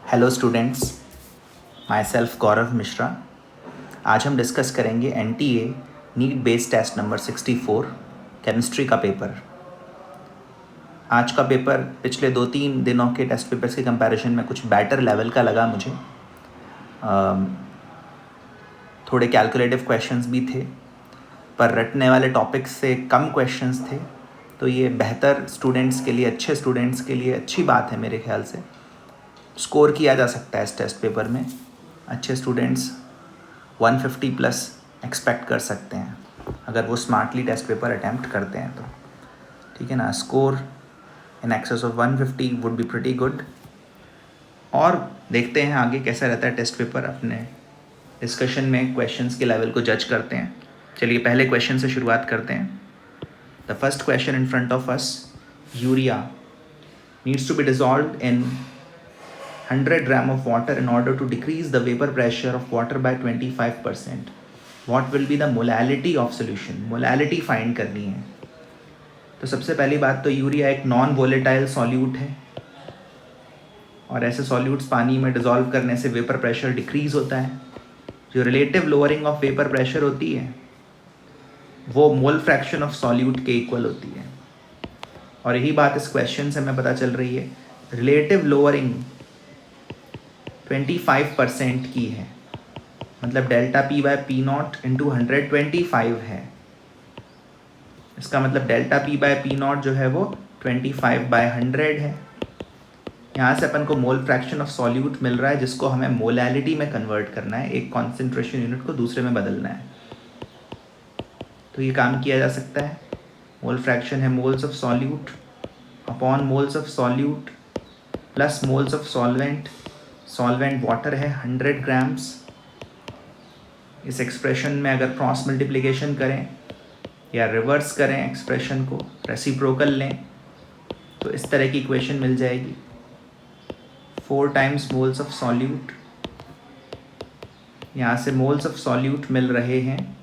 Hello students, my self Gaurav Mishra. आज हम डिस्कस करेंगे NTA NEET based test number 64 chemistry का पेपर। आज का पेपर पिछले 2-3 दिनों के टेस्ट पेपर्स के कंपैरिजन में कुछ बेटर लेवल का लगा मुझे। थोड़े कैलकुलेटिव क्वेश्चंस भी थे, पर रटने वाले टॉपिक्स से कम क्वेश्चंस थे, तो ये बेहतर स्टूडेंट्स के लिए, अच्छे स्टूडेंट्स के लिए अच्छी बात है। मेरे ख्याल से स्कोर किया जा सकता है इस टेस्ट पेपर में। अच्छे स्टूडेंट्स 150 प्लस एक्सपेक्ट कर सकते हैं अगर वो स्मार्टली टेस्ट पेपर अटैम्प्ट करते हैं तो, ठीक है ना। Score in excess of 150 would be pretty good. और देखते हैं आगे कैसा रहता है टेस्ट पेपर। अपने डिस्कशन में क्वेश्चंस के लेवल को जज करते हैं। चलिए पहले क्वेश्चन से शुरुआत करते हैं। The first question in front of us, urea needs to be dissolved in 100 gram of water in order to decrease the vapor pressure of water by 25%. What will be the molality of solution? Molality find करनी है। तो सबसे पहली बात तो urea एक non volatile solute है, और ऐसे सॉल्यूट्स पानी में डिजॉल्व करने से वेपर प्रेशर डिक्रीज होता है। जो relative lowering of vapour pressure होती है वो मोल फ्रैक्शन ऑफ सॉल्यूट के इक्वल होती है, और यही बात इस क्वेश्चन से हमें पता चल रही है। रिलेटिव लोअरिंग 25% की है, मतलब delta P by P not into 125 है। इसका मतलब delta P by P not जो है वो 25/100 है। यहाँ से अपन को मोल फ्रैक्शन ऑफ सॉल्यूट मिल रहा है, जिसको हमें मोलैलिटी में कन्वर्ट करना है, एक कॉन्सेंट्रेशन यूनिट को दूसरे में बदलना है। तो ये काम किया जा सकता है। मोल फ्रैक्शन है moles of solute upon moles of solute plus moles of solvent. Solvent water है 100 ग्राम्स। इस एक्सप्रेशन में अगर क्रॉस मल्टीप्लिकेशन करें या रिवर्स करें एक्सप्रेशन को, रेसिप्रोकल लें, तो इस तरह की इक्वेशन मिल जाएगी। 4 टाइम्स मोल्स ऑफ सॉल्यूट, यहाँ से मोल्स ऑफ सॉल्यूट मिल रहे हैं।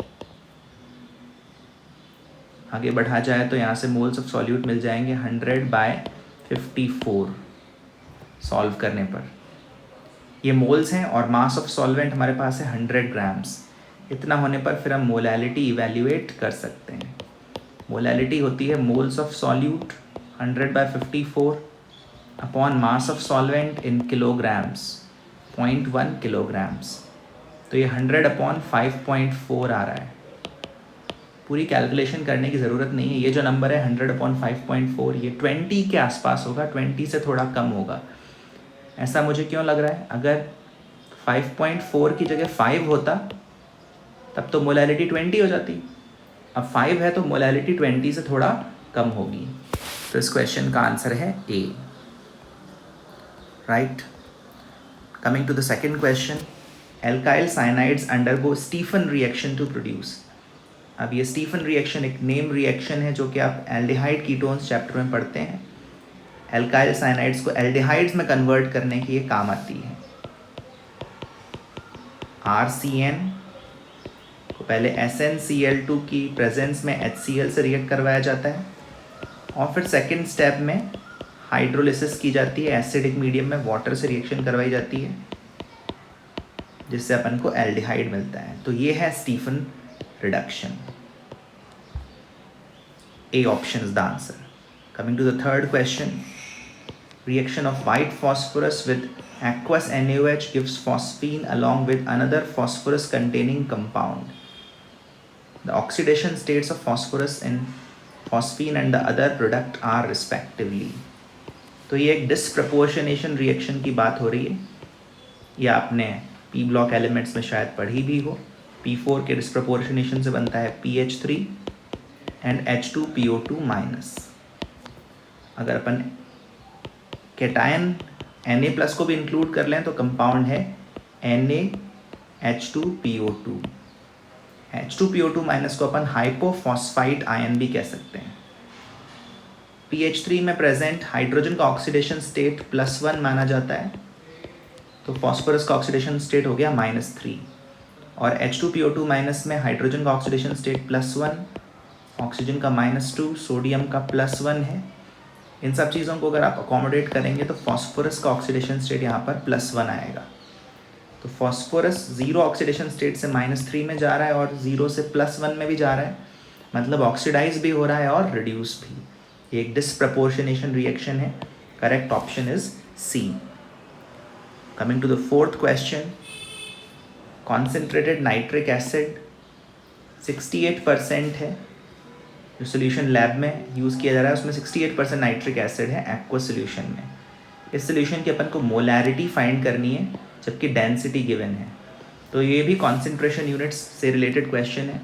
आगे बढ़ा जाए तो यहाँ से मोल्स ऑफ सॉल्यूट मिल जाएंगे 100/54 सॉल्व करने पर। ये मोल्स हैं और मास ऑफ सॉल्वेंट हमारे पास है 100 ग्राम्स। इतना होने पर फिर हम मोलैलिटी इवैल्यूएट कर सकते हैं। मोलैलिटी होती है moles of solute 100/54 upon mass of solvent in kilograms, 0.1 kilograms. तो ये 100/5.4 आ रहा है। पूरी कैलकुलेशन करने की ज़रूरत नहीं है। ये जो नंबर है 100/5.4, ये 20 के आसपास होगा, 20 से थोड़ा कम होगा। ऐसा मुझे क्यों लग रहा है? अगर 5.4 की जगह 5 होता तब तो मोलैलिटी 20 हो जाती। अब 5 है तो मोलैलिटी 20 से थोड़ा कम होगी। तो इस क्वेश्चन का आंसर है A, right. Coming to the second question, alkyl cyanides undergo Stephen reaction to produce. अब ये स्टीफन रिएक्शन एक नेम रिएक्शन है जो कि आप एल्डिहाइड कीटोन्स चैप्टर में पढ़ते हैं। एल्काइल साइनाइड्स को एल्डिहाइड्स में कन्वर्ट करने के ये काम आती है। RCN को पहले SnCl2 की प्रेजेंस में HCl से रिएक्ट करवाया जाता है, और फिर सेकेंड स्टेप में हाइड्रोलिसिस की जाती है। एसिडिक मीडियम में वाटर से रिएक्शन करवाई जाती है, जिससे अपन को एल्डिहाइड मिलता है। तो ये है Stephen reduction. A option is the answer. Coming to the third question, reaction of white phosphorus with aqueous NaOH gives phosphine along with another phosphorus containing compound. The oxidation states of phosphorus in phosphine and the other product are respectively. तो ये एक disproportionation reaction की बात हो रही है। ये आपने P ब्लॉक एलिमेंट्स में शायद पढ़ी भी हो। P4 के डिसप्रपोर्शनेशन से बनता है PH3 एंड H2PO2 माइनस। अगर अपन कैटायन Na+ को भी इंक्लूड कर लें तो कंपाउंड है NaH2PO2। H2PO2 माइनस को अपन हाइपोफॉस्फाइट आयन भी कह सकते हैं। PH3 में प्रेजेंट हाइड्रोजन का ऑक्सीडेशन स्टेट +1 माना जाता है, तो फॉस्फोरस का ऑक्सीडेशन स्टेट हो गया -3, और H2PO2 माइनस में हाइड्रोजन का ऑक्सीडेशन स्टेट +1, ऑक्सीजन का -2, सोडियम का +1 है। इन सब चीज़ों को अगर आप अकोमोडेट करेंगे तो फॉस्फोरस का ऑक्सीडेशन स्टेट यहाँ पर +1 आएगा। तो फॉस्फोरस 0 ऑक्सीडेशन स्टेट से -3 में जा रहा है और 0 से +1 में भी जा रहा है, मतलब ऑक्सीडाइज भी हो रहा है और रिड्यूस भी। ये एक डिसप्रपोर्शनेशन रिएक्शन है। Correct option is C. Coming to the fourth question, concentrated nitric acid 68% है, जो सोल्यूशन लैब में यूज़ किया जा रहा है उसमें 68% नाइट्रिक एसिड है एक्वस सोल्यूशन में। इस सोल्यूशन की अपन को मोलैरिटी फाइंड करनी है जबकि डेंसिटी गिवन है। तो ये भी कॉन्सेंट्रेशन यूनिट्स से रिलेटेड क्वेश्चन है।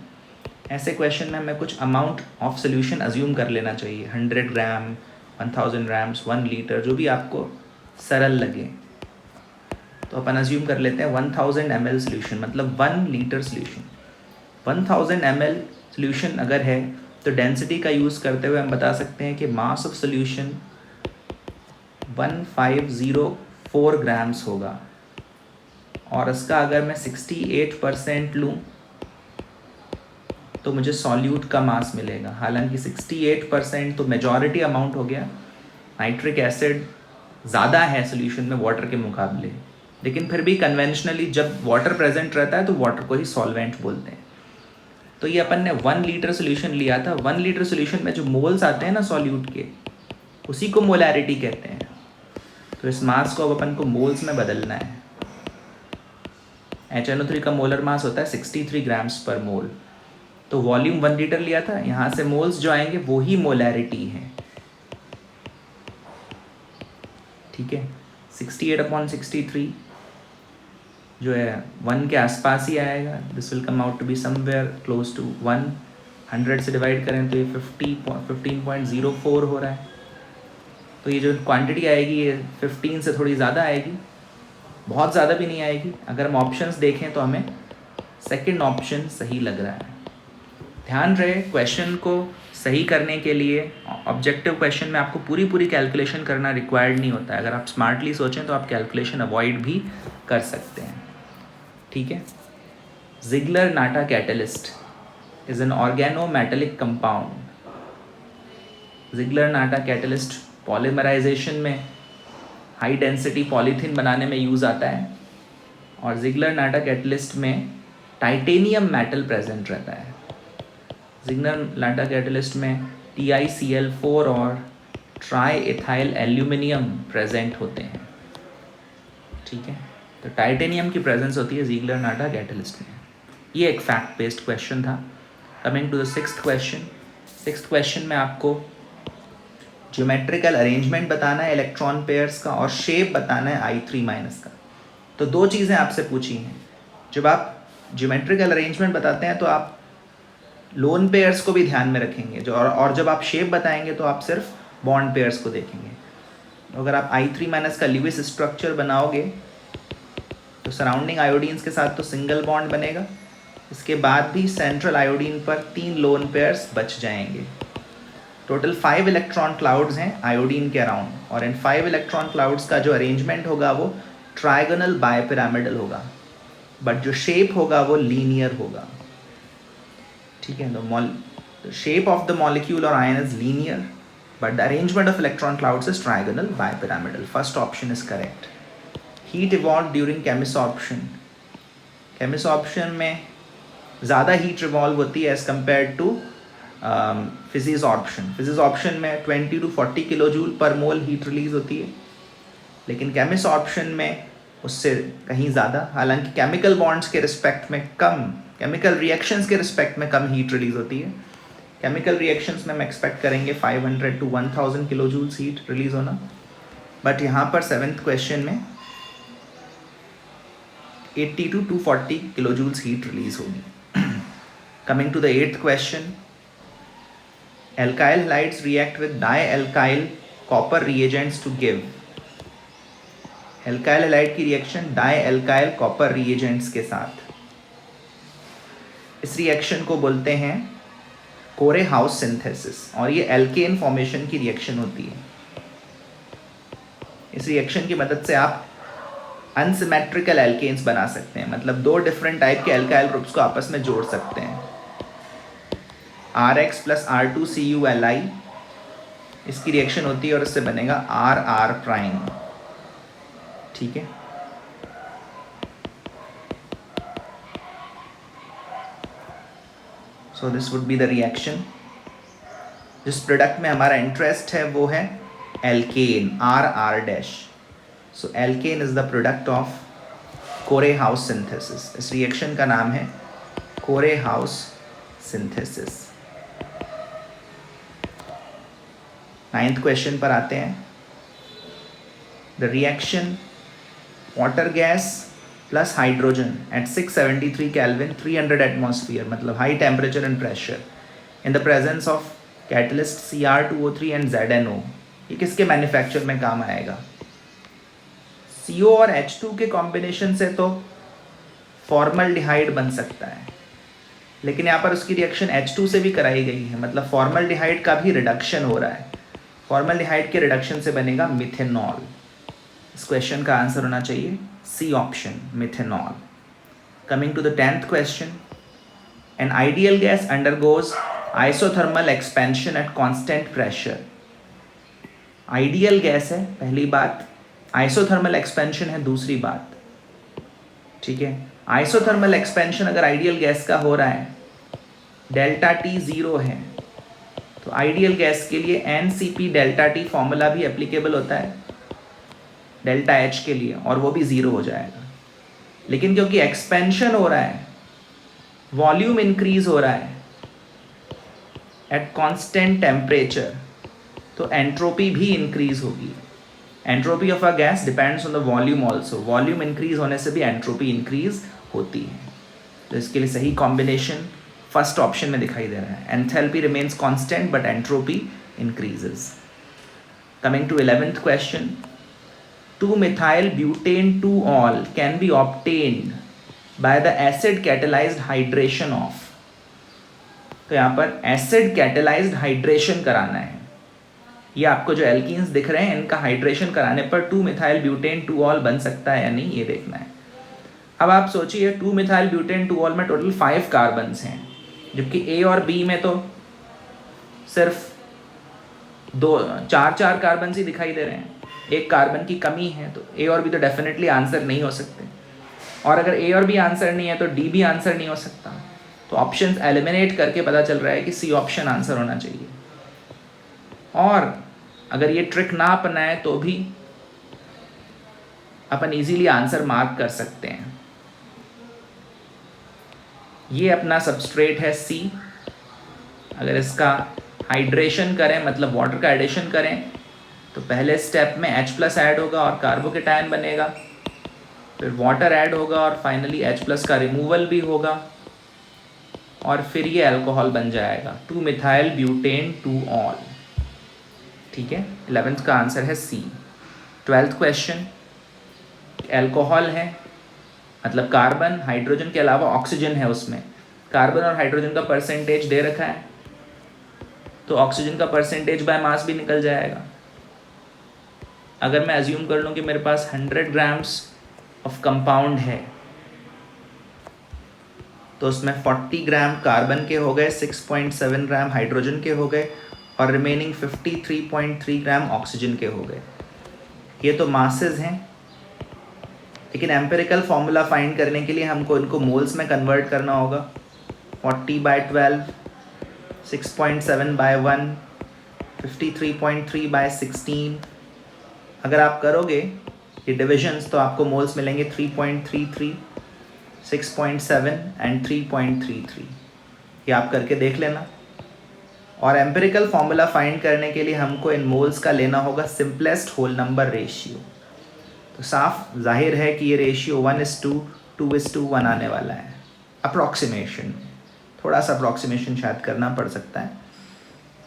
ऐसे क्वेश्चन में हमें कुछ अमाउंट ऑफ सोल्यूशन अज्यूम कर लेना चाहिए, 100 ग्राम, 1000 ग्राम्स, 1 लीटर, जो भी आपको सरल लगे। तो अपन अज्यूम कर लेते हैं 1000 ml सोल्यूशन, मतलब 1 लीटर सोल्यूशन। 1000 ml सोल्यूशन अगर है तो डेंसिटी का यूज़ करते हुए हम बता सकते हैं कि मास ऑफ सोल्यूशन 1504 ग्राम्स होगा, और इसका अगर मैं 68% लूँ तो मुझे सॉल्यूट का मास मिलेगा। हालांकि 68% तो मेजॉरिटी अमाउंट हो गया, नाइट्रिक एसिड ज़्यादा है सोल्यूशन में वाटर के मुकाबले, लेकिन फिर भी कन्वेंशनली जब वाटर प्रेजेंट रहता है तो वाटर को ही सॉल्वेंट बोलते हैं। तो ये अपन ने 1 लीटर सोल्यूशन लिया था। 1 लीटर सोल्यूशन में जो मोल्स आते हैं ना सॉल्यूट के, उसी को मोलैरिटी कहते हैं। तो इस मास को अब अपन को मोल्स में बदलना है। HNO3 का मोलर मास होता है 63 ग्राम्स पर मोल। तो वॉल्यूम 1 लीटर लिया था, यहाँ से मोल्स जो आएंगे वो ही मोलैरिटी है। ठीक है, 68/63 जो है 1 के आसपास ही आएगा। This will come out to be somewhere close to 1। 100 से डिवाइड करें तो ये 15.04 हो रहा है। तो ये जो क्वांटिटी आएगी ये 15 से थोड़ी ज़्यादा आएगी, बहुत ज़्यादा भी नहीं आएगी। अगर हम ऑप्शंस देखें तो हमें सेकंड ऑप्शन सही लग रहा है। ध्यान रहे, क्वेश्चन को सही करने के लिए ऑब्जेक्टिव क्वेश्चन में आपको पूरी कैलकुलेशन करना रिक्वायर्ड नहीं होता है। अगर आप स्मार्टली सोचें तो आप कैलकुलेशन अवॉइड भी कर सकते हैं। ठीक है, Ziegler Natta catalyst is an organometallic compound. Ziegler Natta catalyst polymerisation में हाई डेंसिटी पॉलीथीन बनाने में यूज़ आता है, और ज़िग्लर-नाटा कैटलिस्ट में टाइटेनियम मेटल प्रेजेंट रहता है। ज़िग्लर-नाटा कैटलिस्ट में TiCl4 और ट्राई एथाइल एल्यूमिनियम प्रेजेंट होते हैं। ठीक है, तो टाइटेनियम की प्रेजेंस होती है ज़िग्लर-नाटा कैटलिस्ट में। ये एक फैक्ट बेस्ड क्वेश्चन था। Coming to the sixth question में आपको ज्योमेट्रिकल अरेंजमेंट बताना है इलेक्ट्रॉन पेयर्स का, और शेप बताना है I3- का। तो 2 चीज़ें आपसे पूछी हैं। जब आप ज्योमेट्रिकल अरेंजमेंट बताते हैं तो आप लोन पेयर्स को भी ध्यान में रखेंगे, और जब आप शेप बताएंगे तो आप सिर्फ बॉन्ड पेयर्स को देखेंगे। अगर आप I3- का ल्यूइस स्ट्रक्चर बनाओगे तो सराउंडिंग आयोडीन्स के साथ तो सिंगल बॉन्ड बनेगा, इसके बाद भी सेंट्रल आयोडीन पर 3 लोन पेयर्स बच जाएंगे। टोटल 5 इलेक्ट्रॉन क्लाउड्स हैं आयोडीन के अराउंड, और इन 5 इलेक्ट्रॉन क्लाउड्स का जो अरेंजमेंट होगा वो ट्रायगोनल बायपिरामिडल होगा, बट जो शेप होगा वो लीनियर होगा। ठीक है, the shape of the molecule or ion is linear, but the arrangement of electron clouds is trigonal bipyramidal. First option is correct. Heat evolved during chemisorption. Chemisorption में ज़्यादा heat revolve होती है as compare to फिजिसॉर्प्शन। फिजिसॉर्प्शन में 20 to 40 kilo joule पर मोल heat release होती है, लेकिन chemisorption में उससे कहीं ज़्यादा। हालांकि केमिकल बॉन्ड्स के रिस्पेक्ट में कम, केमिकल रिएक्शंस के रिस्पेक्ट में कम हीट रिलीज होती है। केमिकल रिएक्शंस में हम एक्सपेक्ट करेंगे 500 to 1000 kilo joules heat release होना, बट यहाँ पर 7th क्वेश्चन में 80 to 240 kilo joules heat release होगी। Coming to the 8th question, alkyl halides react with dialkyl copper reagents to give. Alkyl halide की reaction डाइएल्काइल copper reagents के साथ, इस reaction को बोलते हैं कोरे-हाउस सिंथेसिस, और ये एल्केन फॉर्मेशन की रिएक्शन होती है। इस रिएक्शन की मदद से आप अनसिमेट्रिकल एल्केन्स बना सकते हैं, मतलब 2 डिफरेंट टाइप के एल्काइल ग्रुप्स को आपस में जोड़ सकते हैं। RX + R2CuLi इसकी रिएक्शन होती है और इससे बनेगा आर आर प्राइम, ठीक है। So this would be the reaction. जिस प्रोडक्ट में हमारा इंटरेस्ट है वो है alkane, R R dash. So alkane is the product of Corey House synthesis. इस रिएक्शन का नाम है कोरे-हाउस सिंथेसिस। 9th क्वेश्चन पर आते हैं। The reaction water gas plus hydrogen at 673 kelvin 300 atmosphere, मतलब high temperature and pressure, in the presence of catalyst Cr2O3 and ZNO, ये किसके मैन्युफैक्चर में काम आएगा? CO और H2 के कॉम्बिनेशन से तो फॉर्मल्डिहाइड बन सकता है, लेकिन यहाँ पर उसकी रिएक्शन H2 से भी कराई गई है, मतलब फॉर्मल्डिहाइड का भी रिडक्शन हो रहा है। फॉर्मल्डिहाइड के रिडक्शन से बनेगा मिथेनॉल। इस क्वेश्चन का आंसर होना चाहिए C option, methanol. Coming to the 10th question. An ideal gas undergoes isothermal expansion at constant pressure. Ideal gas है पहली बात, आइसोथर्मल एक्सपेंशन है दूसरी बात, ठीक है। आइसोथर्मल एक्सपेंशन अगर आइडियल गैस का हो रहा है, डेल्टा टी 0 है, तो आइडियल गैस के लिए NCP डेल्टा टी फॉर्मूला भी एप्लीकेबल होता है डेल्टा H के लिए, और वो भी 0 हो जाएगा। लेकिन क्योंकि एक्सपेंशन हो रहा है, वॉल्यूम इंक्रीज हो रहा है एट कांस्टेंट टेम्परेचर, तो एंट्रोपी भी इंक्रीज होगी। Entropy of a gas depends on the volume also. Volume increase होने से भी एंट्रोपी इंक्रीज होती है। तो इसके लिए सही कॉम्बिनेशन फर्स्ट ऑप्शन में दिखाई दे रहा है। Enthalpy remains constant but entropy increases. Coming to 11th question. 2-methyl butane 2-ol can be obtained by the acid catalyzed hydration of। तो यहाँ पर एसिड कैटेलाइज्ड हाइड्रेशन कराना है। ये आपको जो एल्कीन्स दिख रहे हैं इनका हाइड्रेशन कराने पर 2-methyl butane 2-ol बन सकता है या नहीं, ये देखना है। अब आप सोचिए 2-methyl butane 2-ol में टोटल 5 कार्बन्स हैं, जबकि A और B में तो सिर्फ 4 कार्बन ही दिखाई दे रहे हैं, एक कार्बन की कमी है, तो A और B तो डेफिनेटली आंसर नहीं हो सकते। और अगर A और B आंसर नहीं है तो D भी आंसर नहीं हो सकता। तो ऑप्शंस एलिमिनेट करके पता चल रहा है कि C ऑप्शन आंसर होना चाहिए। और अगर ये ट्रिक ना अपनाए तो भी अपन इजीली आंसर मार्क कर सकते हैं। ये अपना सबस्ट्रेट है C। अगर इसका हाइड्रेशन करें, मतलब वाटर का एडिशन करें, तो पहले स्टेप में H+ ऐड होगा और कार्बोकेटायन बनेगा, फिर वाटर ऐड होगा और फाइनली H+ का रिमूवल भी होगा, और फिर ये अल्कोहल बन जाएगा 2-methyl butane 2-ol, ठीक है। 11th का आंसर है C। 12th question. अल्कोहल है, मतलब कार्बन हाइड्रोजन के अलावा ऑक्सीजन है उसमें। कार्बन और हाइड्रोजन का परसेंटेज दे रखा है, तो ऑक्सीजन का परसेंटेज बाय मास भी निकल जाएगा। अगर मैं अज्यूम कर लूँ कि मेरे पास 100 ग्राम्स ऑफ कंपाउंड है, तो उसमें 40 ग्राम कार्बन के हो गए, 6.7 ग्राम हाइड्रोजन के हो गए, और रिमेनिंग 53.3 ग्राम ऑक्सीजन के हो गए। ये तो मासेस हैं, लेकिन एम्पिरिकल फॉर्मूला फाइंड करने के लिए हमको इनको मोल्स में कन्वर्ट करना होगा। 40/12, 6.7/1, 53.3/16। अगर आप करोगे ये डिविजन्स तो आपको मोल्स मिलेंगे 3.33, 6.7 एंड 3.33। ये आप करके देख लेना। और एम्पिरिकल फॉर्मूला फाइंड करने के लिए हमको इन मोल्स का लेना होगा सिंपलेस्ट होल नंबर रेशियो। तो साफ जाहिर है कि ये रेशियो 1:2:1 आने वाला है। अप्रॉक्सीमेशन, थोड़ा सा अप्रॉक्सीमेशन शायद करना पड़ सकता है।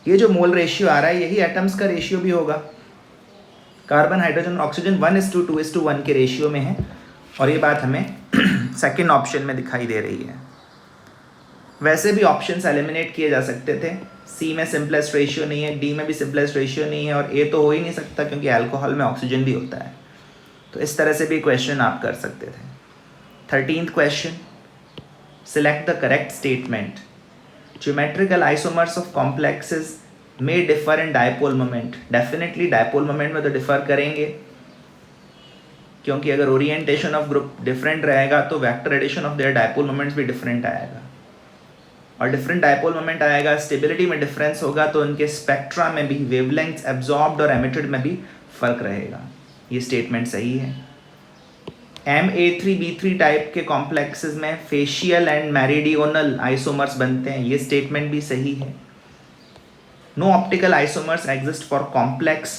ये जो मोल रेशियो आ रहा है यही एटम्स का रेशियो भी होगा। कार्बन हाइड्रोजन ऑक्सीजन 1:2:1 के रेशियो में है, और ये बात हमें सेकंड ऑप्शन में दिखाई दे रही है। वैसे भी ऑप्शंस एलिमिनेट किए जा सकते थे। सी में सिंपलेस्ट रेशियो नहीं है, डी में भी सिंपलेस्ट रेशियो नहीं है, और ए तो हो ही नहीं सकता क्योंकि अल्कोहल में ऑक्सीजन भी होता है। तो इस तरह से भी क्वेश्चन आप कर सकते थे। 13th question. Select the correct statement. Geometrical isomers of complexes may differ in dipole moment, definitely dipole moment में तो डिफर करेंगे, क्योंकि अगर ओरिएंटेशन ऑफ ग्रुप डिफरेंट रहेगा तो vector addition of their dipole moments भी डिफरेंट आएगा, और डिफरेंट डायपोल मोमेंट आएगा, स्टेबिलिटी में डिफरेंस होगा, तो उनके स्पेक्ट्रा में भी, वेवलेंथ एब्जॉर्ब्ड और एमिटेड में भी फर्क रहेगा। ये स्टेटमेंट सही है। Ma3B3 टाइप के कॉम्प्लेक्सेस में फेशियल एंड मेरिडियोनल आइसोमर्स बनते हैं, ये स्टेटमेंट भी सही है। No optical isomers exist for complex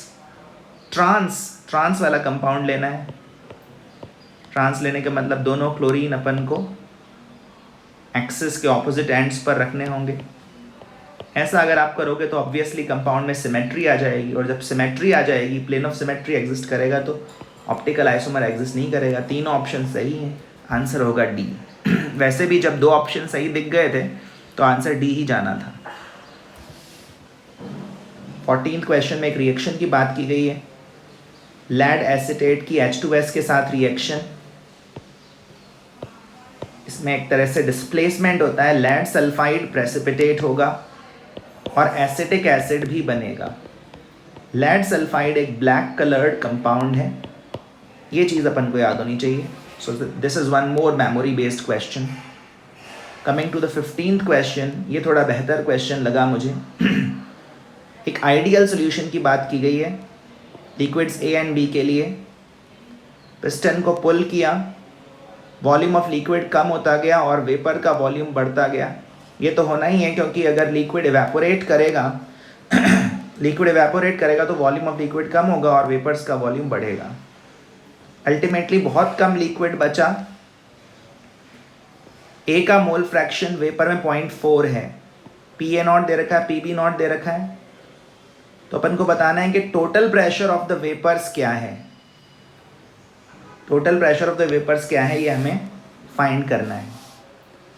trans वाला कंपाउंड लेना है। ट्रांस लेने का मतलब दोनों क्लोरीन अपन को एक्सिस के ऑपोजिट एंड्स पर रखने होंगे। ऐसा अगर आप करोगे तो ऑब्वियसली कंपाउंड में सिमेट्री आ जाएगी, और जब सिमेट्री आ जाएगी, प्लेन ऑफ सिमेट्री एग्जिस्ट करेगा, तो ऑप्टिकल आइसोमर एग्जिस्ट नहीं करेगा। तीनों ऑप्शन सही हैं, आंसर होगा डी। वैसे भी जब दो ऑप्शन सही दिख गए थे तो आंसर डी ही जाना था। 14th क्वेश्चन में एक रिएक्शन की बात की गई है। लेड एसीटेट की H2S के साथ रिएक्शन, इसमें एक तरह से डिस्प्लेसमेंट होता है, लेड सल्फाइड प्रेसिपिटेट होगा और एसिटिक एसिड भी बनेगा। लेड सल्फाइड एक ब्लैक कलर्ड कंपाउंड है, ये चीज़ अपन को याद होनी चाहिए। So this is one more memory based question. Coming to the 15th question, ये थोड़ा बेहतर क्वेश्चन लगा मुझे। एक आइडियल सोल्यूशन की बात की गई है लिक्विड्स A एंड B के लिए। पिस्टन को पुल किया, वॉल्यूम ऑफ लिक्विड कम होता गया और वेपर का वॉल्यूम बढ़ता गया। ये तो होना ही है, क्योंकि अगर लिक्विड इवेपोरेट करेगा तो वॉल्यूम ऑफ लिक्विड कम होगा और वेपर्स का वॉल्यूम बढ़ेगा। अल्टीमेटली बहुत कम लिक्विड बचा। A का मोल फ्रैक्शन वेपर में 0.4 है, PA0 दे रखा है, PB0 दे रखा है। तो अपन को बताना है कि total pressure of the vapours क्या है। Total pressure of the vapours क्या है, ये हमें फाइंड करना है।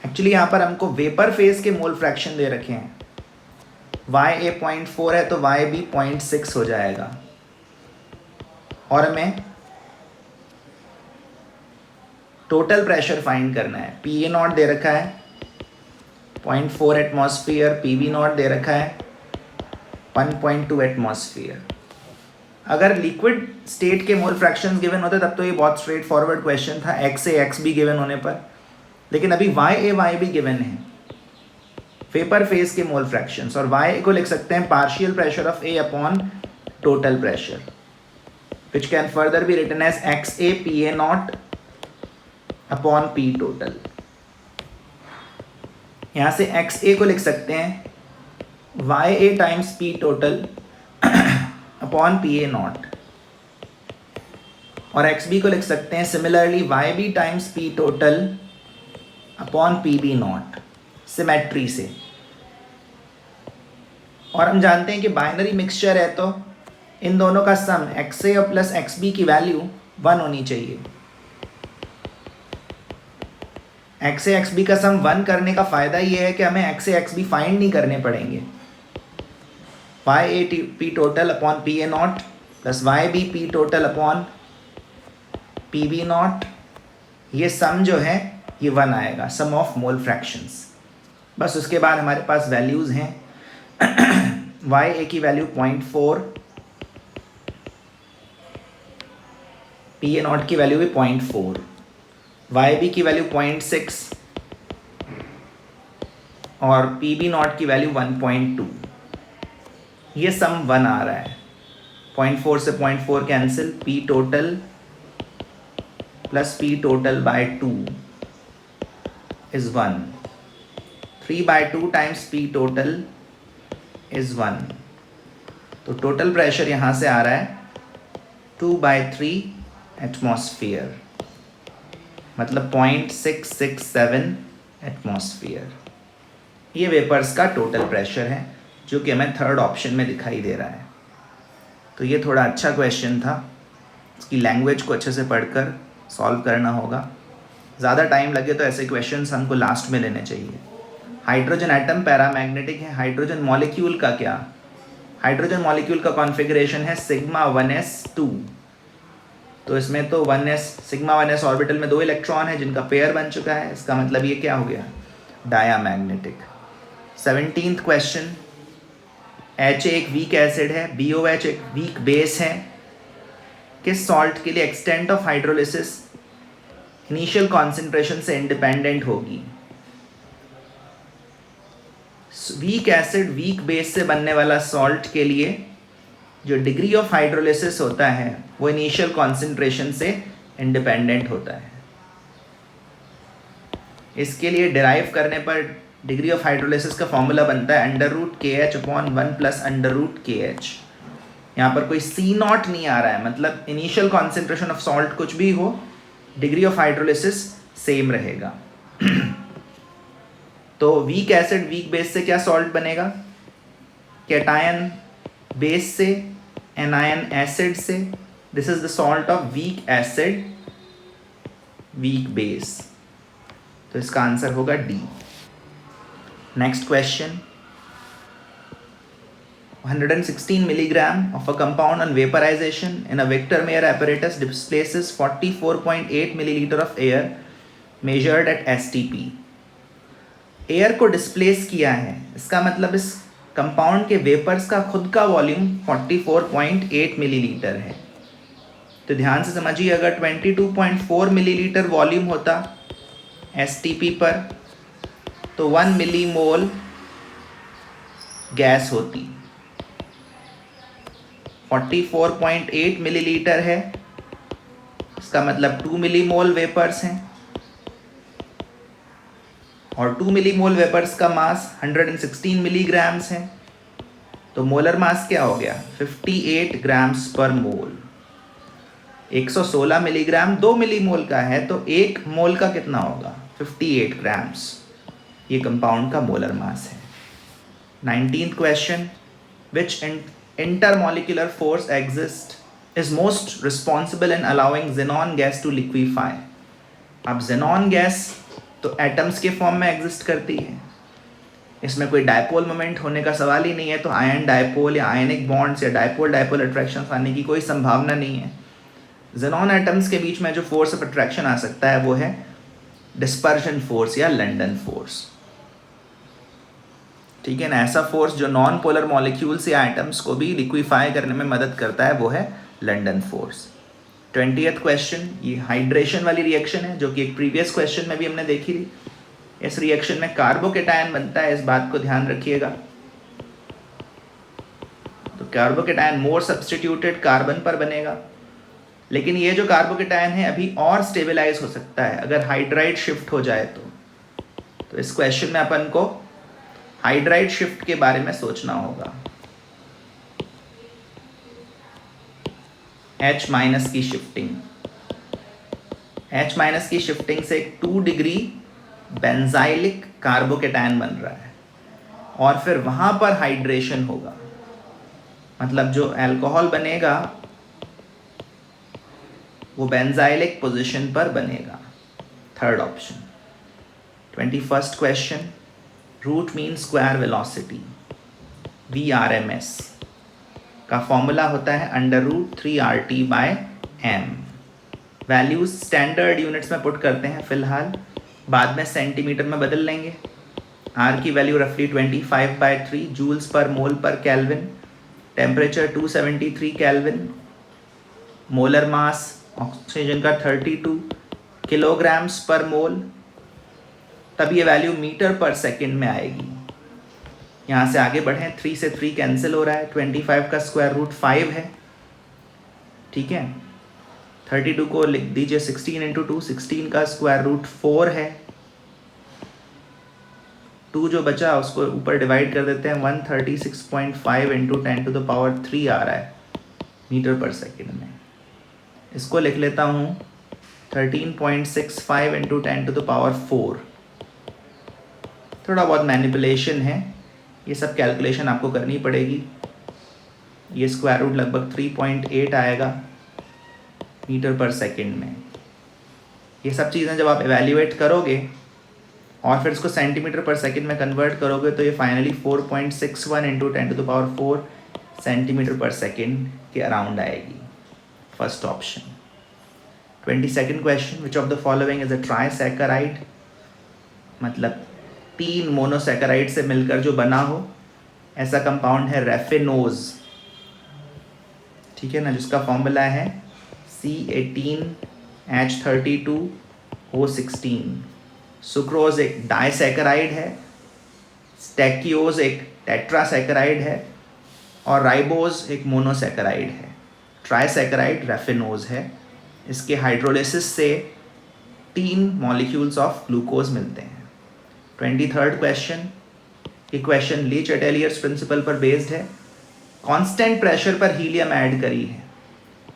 एक्चुअली यहाँ पर हमको वेपर फेज के मोल फ्रैक्शन दे रखे हैं। YA 0.4 है तो YB 0.6 हो जाएगा, और हमें टोटल प्रेशर फाइंड करना है। PA0 दे रखा है 0.4 एटमॉस्फेयर, PB0 दे रखा है 1.2 एटमॉस्फेयर। अगर लिक्विड स्टेट के मोल फ्रैक्शंस गिवन होते तब तो ये बहुत स्ट्रेट फॉरवर्ड क्वेश्चन था, XA XB गिवन होने पर। लेकिन अभी YA YB गिवन है, वेपर फेज के मोल फ्रैक्शंस, और YA को लिख सकते हैं partial pressure of A upon total pressure, which can further be written as XA PA0 upon P total. यहाँ से XA को लिख सकते हैं YA times P total upon PA0, और XB को लिख सकते हैं similarly YB times P total upon PB0, symmetry से। और हम जानते हैं कि बाइनरी मिक्सचर है तो इन दोनों का सम XA और प्लस XB की वैल्यू 1 होनी चाहिए। XA XB का सम 1 करने का फ़ायदा ये है कि हमें XA XB फाइंड नहीं करने पड़ेंगे। YA P total upon PA0 plus YB P total upon PB0, ये सम जो है ये 1 आएगा, सम ऑफ मोल फ्रैक्शंस। बस उसके बाद हमारे पास वैल्यूज़ हैं। YA की वैल्यू 0.4, PA0 की वैल्यू भी 0.4, YB की वैल्यू 0.6 और PB0 की वैल्यू 1.2। ये सम 1 आ रहा है। 0.4 से 0.4 cancel, P total plus P total by 2 is 1। 3/2 times P total is 1। तो टोटल प्रेशर यहाँ से आ रहा है 2/3 एटमॉस्फेयर, मतलब 0.667 एटमॉस्फेयर। ये वेपर्स का टोटल प्रेशर है, जो कि हमें थर्ड ऑप्शन में दिखाई दे रहा है। तो ये थोड़ा अच्छा क्वेश्चन था, इसकी लैंग्वेज को अच्छे से पढ़कर सॉल्व करना होगा। ज़्यादा टाइम लगे तो ऐसे क्वेश्चंस हमको लास्ट में लेने चाहिए। हाइड्रोजन एटम पैरामैग्नेटिक है, हाइड्रोजन मॉलिक्यूल का क्या? हाइड्रोजन मॉलिक्यूल का कॉन्फ़िगरेशन है सिग्मा 1s2। तो इसमें तो 1s सिग्मा 1s ऑर्बिटल में 2 इलेक्ट्रॉन है जिनका पेयर बन चुका है, इसका मतलब ये क्या हो गया? डायामैग्नेटिक। 17th क्वेश्चन, HA एक वीक एसिड है, BOH एक वीक बेस है। किस सॉल्ट के लिए extent of hydrolysis initial concentration से इंडिपेंडेंट होगी? वीक एसिड वीक बेस से बनने वाला सॉल्ट के लिए जो डिग्री ऑफ हाइड्रोलिसिस होता है वो इनिशियल कॉन्सेंट्रेशन से इंडिपेंडेंट होता है। इसके लिए डिराइव करने पर डिग्री ऑफ हाइड्रोलिसिस का फॉर्मूला बनता है √KH/1 + यहाँ पर कोई C0 नहीं आ रहा है, मतलब इनिशियल कॉन्सेंट्रेशन ऑफ सॉल्ट कुछ भी हो, डिग्री ऑफ हाइड्रोलिसिस सेम रहेगा। तो वीक एसिड वीक बेस से क्या सॉल्ट बनेगा? कैटायन बेस से, एनायन एसिड से। This is the salt of weak acid weak base. तो इसका आंसर होगा D. Next question, 116 milligram of a compound on vaporization in a Victor Meyer apparatus displaces 44.8 milliliter of air measured at STP। Air को displace किया है, इसका मतलब इस compound के वेपर्स का खुद का वॉल्यूम 44.8 मिलीलीटर है। तो ध्यान से समझिए, अगर 22.4 मिलीलीटर वॉल्यूम होता STP पर तो 1 मिलीमोल गैस होती। 44.8 मिलीलीटर है, इसका मतलब 2 मिलीमोल वेपर्स हैं, और 2 मिलीमोल वेपर्स का मास 116 मिलीग्राम्स है। तो मोलर मास क्या हो गया? 58 ग्राम्स पर मोल। 116 मिलीग्राम 2 मिलीमोल का है, तो 1 मोल का कितना होगा? 58 ग्राम्स। ये कंपाउंड का मोलर मास है। 19th question, which intermolecular force exists is most responsible in allowing xenon gas to liquefy। अब xenon गैस तो एटम्स के फॉर्म में एग्जिस्ट करती है, इसमें कोई डायपोल मोमेंट होने का सवाल ही नहीं है, तो आयन डायपोल या आयनिक बॉन्ड्स या डायपोल डायपोल अट्रैक्शन आने की कोई संभावना नहीं है। xenon एटम्स के बीच में जो फोर्स ऑफ अट्रैक्शन आ सकता है वो है डिस्पर्जन फोर्स या लंडन फोर्स। ठीक है ना, ऐसा फोर्स जो नॉन पोलर मॉलिक्यूल्स या एटम्स को भी लिक्विफाई करने में मदद करता है वो है लंडन फोर्स। 20th क्वेश्चन, ये हाइड्रेशन वाली रिएक्शन है जो कि एक प्रीवियस क्वेश्चन में भी हमने देखी थी। इस रिएक्शन में कार्बोकेटायन बनता है, इस बात को ध्यान रखिएगा। तो कार्बोकेटायन मोर सब्स्टिट्यूटेड कार्बन पर बनेगा, लेकिन ये जो कार्बोकेटायन है अभी और स्टेबलाइज हो सकता है अगर हाइड्राइड शिफ्ट हो जाए तो इस क्वेश्चन में अपन को हाइड्राइड शिफ्ट के बारे में सोचना होगा। H- की शिफ्टिंग, H- की शिफ्टिंग से 2 डिग्री बेंजाइलिक कार्बोकेटायन बन रहा है, और फिर वहां पर हाइड्रेशन होगा, मतलब जो अल्कोहल बनेगा वो बेंजाइलिक पोजीशन पर बनेगा। Third option. 21st question, root mean square velocity VRMS का फॉर्मूला होता है √3RT/m। वैल्यूज स्टैंडर्ड यूनिट्स में पुट करते हैं फिलहाल, बाद में सेंटीमीटर में बदल लेंगे। R की वैल्यू रफली 25/3 जूल्स पर मोल पर kelvin, temperature 273 kelvin, molar mass oxygen का 32 किलोग्राम्स पर मोल। तब ये वैल्यू मीटर पर सेकंड में आएगी। यहाँ से आगे बढ़ें, 3 से 3 कैंसिल हो रहा है, 25 का स्क्वायर रूट 5 है। ठीक है, 32 को लिख दीजिए 16 × 2, 16 का स्क्वायर रूट 4 है। 2 जो बचा उसको ऊपर डिवाइड कर देते हैं, 136.5 × 10⁻³ आ रहा है मीटर पर सेकंड में। इसको लिख लेता हूँ 13.65 × 10⁻⁴। थोड़ा बहुत मैनिपुलेशन है, ये सब कैलकुलेशन आपको करनी पड़ेगी। ये स्क्वायर रूट लगभग 3.8 आएगा मीटर पर सेकंड में। ये सब चीज़ें जब आप एवेल्यूएट करोगे और फिर इसको सेंटीमीटर पर सेकंड में कन्वर्ट करोगे तो ये फाइनली 4.61 × 10⁻⁴ सेंटीमीटर पर सेकंड के अराउंड आएगी। First option. 22nd question, which of the following is a trisaccharide, मतलब 3 मोनोसैकेराइड से मिलकर जो बना हो ऐसा कंपाउंड है रेफिनोज, ठीक है ना, जिसका फॉर्मूला है C18H32O16। सुक्रोज एक डाइसैकेराइड है, स्टैकियोज एक टेट्रासैकेराइड है और राइबोज एक मोनोसैकेराइड है। ट्राइसैकेराइड रेफिनोज है। इसके हाइड्रोलिसिस से 3 मॉलिक्यूल्स ऑफ ग्लूकोज मिलते हैं। 23rd क्वेश्चन, ये क्वेश्चन ली चैटेलियर्स प्रिंसिपल पर बेस्ड है। कांस्टेंट प्रेशर पर हीलियम ऐड करी है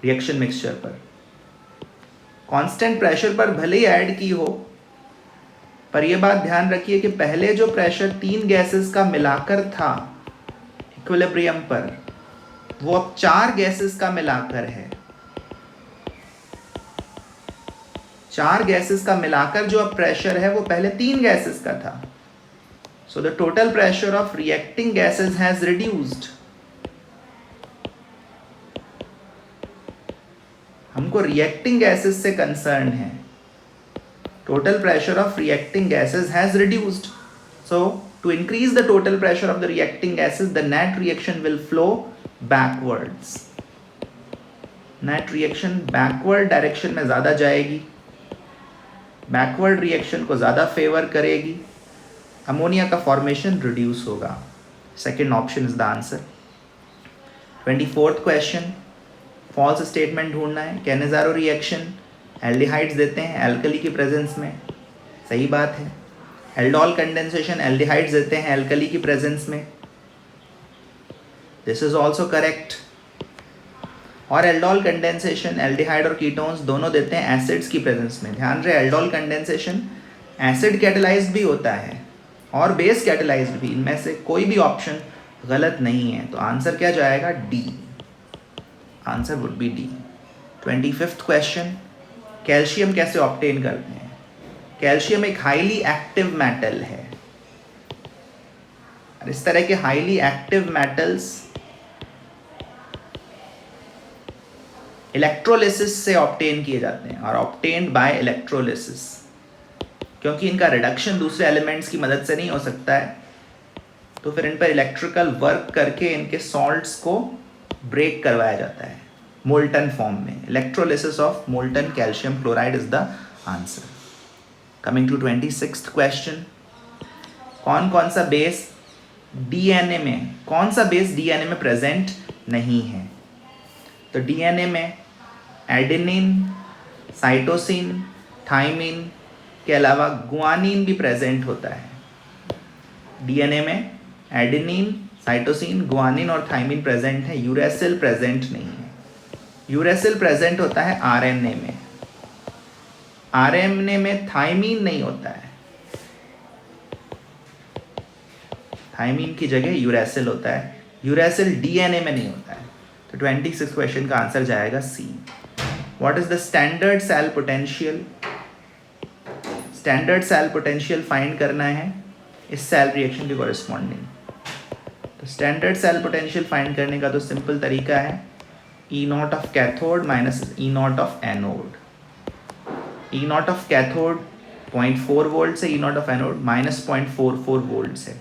रिएक्शन मिक्सचर पर। कांस्टेंट प्रेशर पर भले ही ऐड की हो, पर यह बात ध्यान रखिए कि पहले जो प्रेशर 3 गैसेस का मिलाकर था इक्विलिब्रियम पर, वो अब 4 गैसेस का मिलाकर है। 4 गैसेस का मिलाकर जो अब प्रेशर है वो पहले 3 गैसेस का था। So the total pressure of reacting gases has reduced. हमको रिएक्टिंग गैसेस से कंसर्न है। Total pressure of reacting gases has reduced, so to increase the total pressure of the reacting gases, the net reaction will flow backwards. Net reaction backward direction में ज़्यादा जाएगी, backward reaction को ज़्यादा favour करेगी, ammonia का formation reduce होगा। Second option is the answer. 24th question, false statement ढूंढना है। कैनेजारो रिएक्शन, एल्डिहाइड्स देते हैं एल्कली की प्रेजेंस में, सही बात है। एल्डोल कंडेंसेशन, एल्डिहाइड्स देते हैं एल्कली की प्रेजेंस में, दिस इज ऑल्सो करेक्ट। और एल्डोल कंडेंसेशन एल्डिहाइड और कीटोन्स दोनों देते हैं एसिड्स की प्रेजेंस में। ध्यान रहे, एल्डोल कंडेंसेशन एसिड कैटेलाइज्ड भी होता है और बेस कैटेलाइज्ड भी, इनमें से कोई भी ऑप्शन गलत नहीं है। तो आंसर क्या जाएगा? D. Answer would be D. 25th question, calcium कैसे ऑब्टेन करते हैं? कैल्शियम एक हाईली एक्टिव मेटल है और इस तरह के हाईली एक्टिव मेटल्स इलेक्ट्रोलिसिस से ऑब्टेन किए जाते हैं और ऑब्टेन्ड बाय इलेक्ट्रोलिसिस, क्योंकि इनका रिडक्शन दूसरे एलिमेंट्स की मदद से नहीं हो सकता है, तो फिर इन पर इलेक्ट्रिकल वर्क करके इनके सॉल्ट्स को ब्रेक करवाया जाता है मोल्टन फॉर्म में। Electrolysis of molten calcium chloride is the answer. Coming to 26th question, कौन कौन सा बेस डीएनए में प्रेजेंट नहीं है? तो डीएनए में एडेनिन, साइटोसिन, थाइमिन के अलावा गुआनिन भी प्रेजेंट होता है। डीएनए में एडेनिन, साइटोसिन, गुआनिन और थाइमिन प्रेजेंट है, यूरेसिल प्रेजेंट नहीं है। यूरेसिल प्रेजेंट होता है आरएनए में, आरएनए में थाइमिन नहीं होता है, थाइमिन की जगह यूरेसिल होता है, यूरेसिल डीएनए में नहीं होता है। तो 26th क्वेश्चन का आंसर जाएगा C. What is the standard cell potential? Standard cell potential find करना है इस सेल रिएक्शन के कॉरेस्पॉन्डिंग। तो स्टैंडर्ड सेल पोटेंशियल फाइंड करने का तो सिंपल तरीका है, E naught of cathode minus E naught of anode. E naught of cathode 0.4 volt से, E naught of anode minus 0.44 volt से।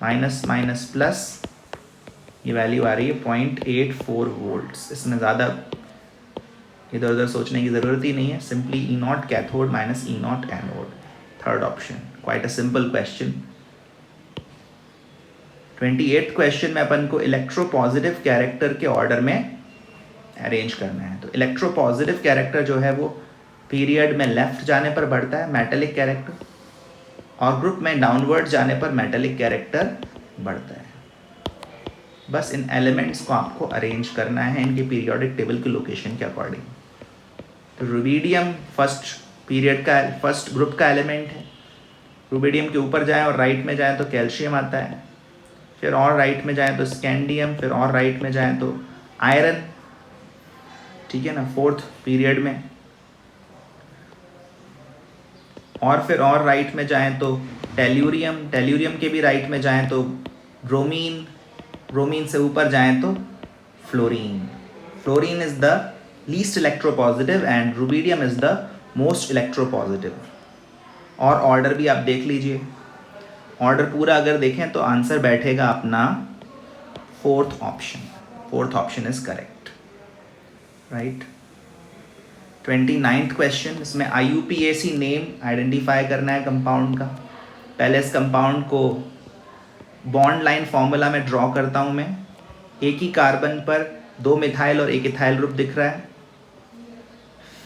माइनस माइनस प्लस, ये वैल्यू आ रही है 0.84 वोल्ट्स। इसमें ज़्यादा इधर उधर सोचने की ज़रूरत ही नहीं है, simply E naught cathode minus E not anode, third option. Quite a simple question. 28th question में अपन को इलेक्ट्रोपॉजिटिव कैरेक्टर के ऑर्डर में अरेंज करना है। तो इलेक्ट्रोपॉजिटिव कैरेक्टर जो है वो पीरियड में लेफ्ट जाने पर बढ़ता है, मेटेलिक कैरेक्टर, और ग्रुप में डाउनवर्ड जाने पर मेटेलिक कैरेक्टर बढ़ता है। बस इन एलिमेंट्स को आपको अरेंज करना है इनके पीरियोडिक टेबल की लोकेशन के अकॉर्डिंग। तो रुबिडियम फर्स्ट पीरियड का फर्स्ट ग्रुप का एलिमेंट है। रुबिडियम के ऊपर जाएं और राइट में जाएं तो कैल्शियम आता है, फिर और राइट में जाएं तो स्कैंडियम, फिर और राइट में जाएं तो आयरन, ठीक है ना, फोर्थ पीरियड में। और फिर और राइट में जाएं तो टेल्यूरियम, टेल्यूरियम के भी राइट में जाएं तो ब्रोमीन, ब्रोमीन से ऊपर जाएं तो fluorine. Fluorine is the least electropositive and rubidium is the most electropositive. और ऑर्डर भी आप देख लीजिए, ऑर्डर पूरा अगर देखें तो आंसर बैठेगा अपना fourth option is correct, right. 29th question, इसमें IUPAC नेम आइडेंटिफाई करना है कंपाउंड का। पहले इस कंपाउंड को बॉन्ड लाइन फॉर्मूला में ड्रॉ करता हूँ मैं। एक ही कार्बन पर 2 मिथाइल और 1 इथाइल ग्रुप दिख रहा है।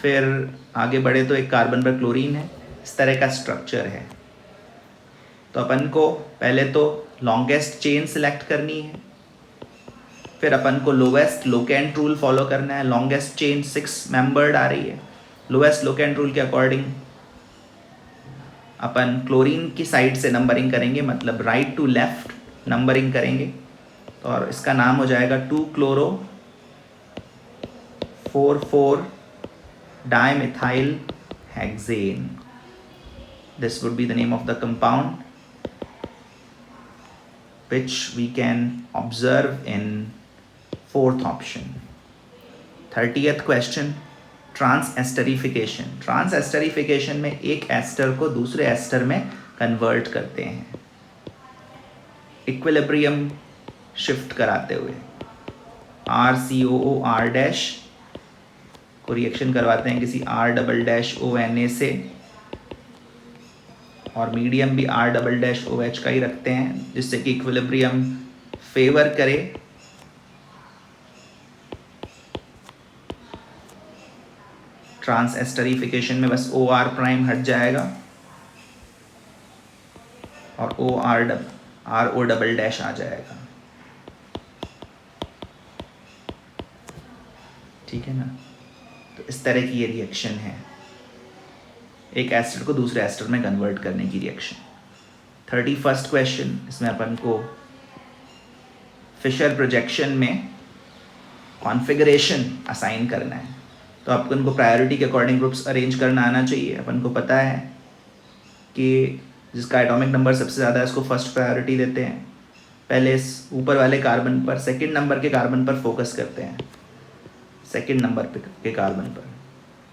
फिर आगे बढ़े तो एक कार्बन पर क्लोरीन है। इस तरह का स्ट्रक्चर है। तो अपन को पहले तो लॉन्गेस्ट चेन सिलेक्ट करनी है, फिर अपन को लोवेस्ट लोकेंट रूल फॉलो करना है। लॉन्गेस्ट चेन 6 मेंबर्ड आ रही है। लोवेस्ट लोकेंट रूल के अकॉर्डिंग अपन क्लोरीन की साइड से नंबरिंग करेंगे, मतलब राइट टू लेफ्ट नंबरिंग करेंगे। और इसका नाम हो जाएगा 2-chloro-4,4 dimethyl hexane. This would be the name of the compound which we can observe in fourth option. 30th question, ट्रांसएस्टरिफिकेशन। ट्रांसएस्टरिफिकेशन में एक एस्टर को दूसरे एस्टर में कन्वर्ट करते हैं, इक्विलिब्रियम शिफ्ट कराते हुए। RCOOR' को रिएक्शन करवाते हैं किसी R"ONA से, और मीडियम भी R"OH का ही रखते हैं, जिससे कि इक्विलिब्रियम फेवर करे। ट्रांसएस्टरिफिकेशन में बस OR' हट जाएगा और RO" आ जाएगा। ठीक है ना। तो इस तरह की ये रिएक्शन है, एक एस्टर को दूसरे एस्टर में कन्वर्ट करने की रिएक्शन। 31st क्वेश्चन, इसमें अपन को फिशर प्रोजेक्शन में कॉन्फ़िगरेशन असाइन करना है। तो अपन को प्रायोरिटी के अकॉर्डिंग ग्रुप्स अरेंज करना आना चाहिए। अपन को पता है कि जिसका एटॉमिक नंबर सबसे ज़्यादा है उसको फर्स्ट प्रायोरिटी देते हैं। पहले इस ऊपर वाले कार्बन पर, सेकंड नंबर के कार्बन पर फोकस करते हैं, सेकंड नंबर के कार्बन पर।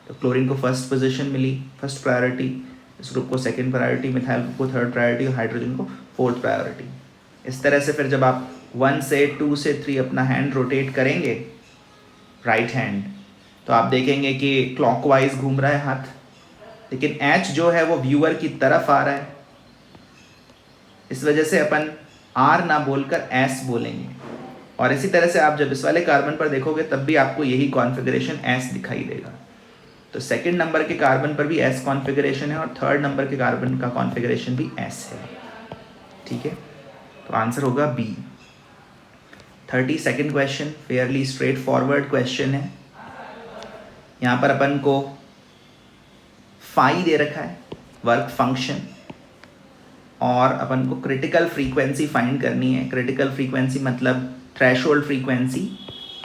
तो क्लोरीन को फर्स्ट पोजीशन मिली, फर्स्ट प्रायोरिटी। इस ग्रुप को सेकंड प्रायोरिटी, मिथाइल ग्रुप को थर्ड प्रायोरिटी और हाइड्रोजन को फोर्थ प्रायोरिटी। इस तरह से फिर जब आप 1 से 2 से 3 अपना हैंड रोटेट करेंगे, राइट हैंड, तो आप देखेंगे कि क्लॉकवाइज घूम रहा है हाथ, लेकिन H जो है वो व्यूअर की तरफ आ रहा है। इस वजह से अपन R ना बोलकर S बोलेंगे। और इसी तरह से आप जब इस वाले कार्बन पर देखोगे तब भी आपको यही कॉन्फ़िगरेशन S दिखाई देगा। तो सेकंड नंबर के कार्बन पर भी S कॉन्फ़िगरेशन है और थर्ड नंबर के कार्बन का कॉन्फ़िगरेशन भी S है। ठीक है, तो आंसर होगा B। 32nd question, Fairlie straight forward question है। यहाँ पर अपन को फाई दे रखा है, वर्क फंक्शन, और अपन को क्रिटिकल फ्रीक्वेंसी फाइंड करनी है। क्रिटिकल फ्रीक्वेंसी मतलब threshold frequency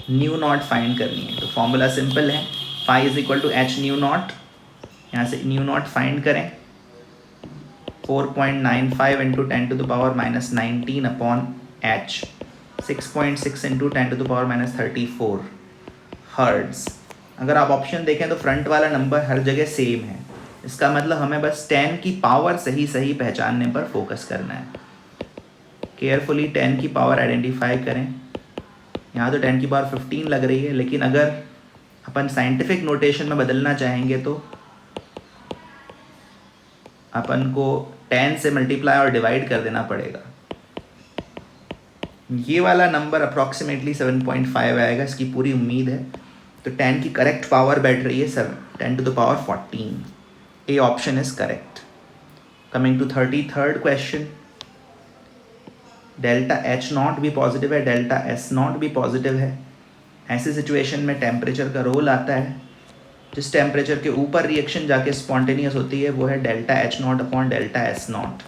nu naught find करनी है। तो फॉर्मूला सिंपल है, phi is equal to h nu naught. यहाँ से न्यू नॉट फाइंड करें, 4.95 into 10⁻⁻19 upon h, 6.6 into 10⁻⁻34 hertz. अगर आप ऑप्शन देखें तो फ्रंट वाला नंबर हर जगह सेम है। इसका मतलब हमें बस 10 की पावर सही पहचानने पर फोकस करना है। केयरफुली 10 की पावर आइडेंटिफाई करें। यहाँ तो 10 की पावर 15 लग रही है, लेकिन अगर अपन साइंटिफिक नोटेशन में बदलना चाहेंगे तो अपन को 10 से मल्टीप्लाई और डिवाइड कर देना पड़ेगा। ये वाला नंबर अप्रॉक्सीमेटली 7.5 आएगा, इसकी पूरी उम्मीद है। तो 10 की करेक्ट पावर बैठ रही है 10⁻14। A option is correct. Coming to 33rd question, delta H0 भी पॉजिटिव है, डेल्टा S0 भी पॉजिटिव है। ऐसी सिचुएशन में टेम्परेचर का रोल आता है। जिस टेम्परेचर के ऊपर रिएक्शन जाके स्पॉन्टेनियस होती है वो है delta H0 upon delta S0।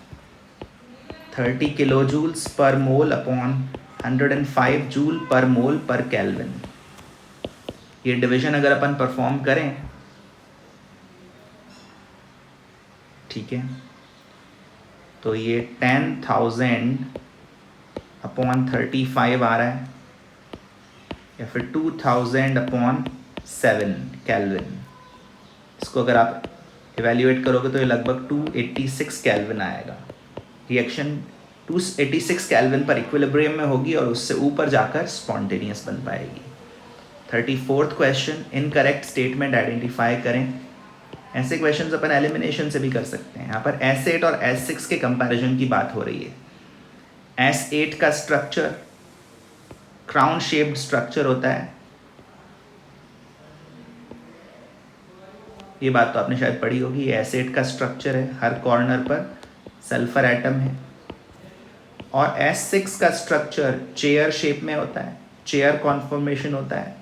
30 kilo joules पर मोल अपॉन 105 जूल पर मोल पर केल्विन। ये डिवीजन अगर अपन परफॉर्म करें, ठीक है, तो ये 10,000 अपॉन 35 आ रहा है, या फिर 2000 अपॉन 7 केल्विन। इसको अगर आप इवेल्युएट करोगे तो ये लगभग 286 केल्विन आएगा। रिएक्शन 286 केल्विन पर इक्विलिब्रियम में होगी और उससे ऊपर जाकर स्पॉन्टेनियस बन पाएगी। 34th question, incorrect statement identify करें। ऐसे क्वेश्चंस अपन एलिमिनेशन से भी कर सकते हैं। यहाँ पर S8 और S6 के कंपैरिजन की बात हो रही है। S8 का स्ट्रक्चर क्राउन शेप्ड स्ट्रक्चर होता है, ये बात तो आपने शायद पढ़ी होगी। ये S8 का स्ट्रक्चर है, हर कॉर्नर पर सल्फर एटम है। और S6 का स्ट्रक्चर चेयर शेप में होता है, चेयर कॉन्फॉर्मेशन होता है।